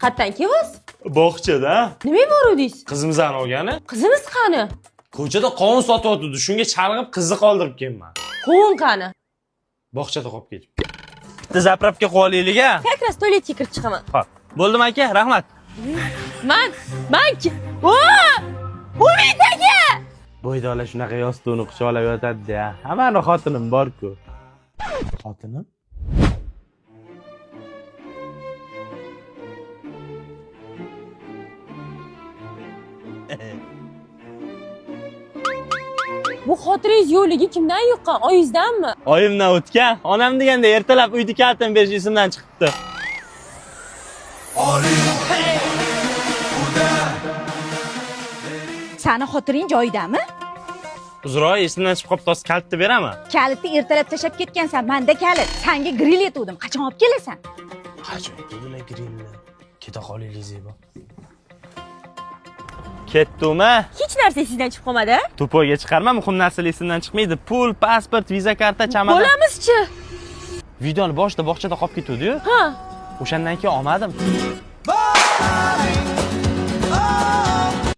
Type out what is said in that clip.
Qayerdan keldingiz? Bog'chada. Nimaga boruvdingiz? Qizimizni olgani. Qizingiz qani? Ko'chada qovun sotyapti. Shunga chalg'ib qizni qoldirib kelman. Qovun qani? Bog'chada qolib ketib. Bitta zapravka qo'yib olaylik-a? Как раз tualetga kirib chiqaman. Xo'p. Bo'ldimi aka? Rahmat. Man Umid aka! Bo'ydolar shunaqa yostiqni quchoqlab yotadi-da. Hammani xotinim bor-ku. Xotinim? Bu xotirangiz yo'qligi kimdan yuqqan? Oyingizdanmi? Oyimdan o'tgan. Onam deganda ertalab uyda kaltim berish esimdan chiqibdi. Sani xotiring joyidami? Uzroy esimdan chiqib qolib, kalitni beraman. Kalitni ertalab tashab ketgansan, menda kalit. Senga grill etuvdim. Qachon olib kelasan? Qachon kelinglar grilllar? Keta qolaylik Zebo. Ketdimi? Hech narsa esingizdan chiqib qolmadi? To'poyga chiqarma, muhim narsalar esimdan chiqmaydi. Pul, pasport, viza karta, chamadon. Bo'lamizchi? Videoni boshida bog'chada qolib ketdi-yu. Ha. O'shandan keyin olmadim.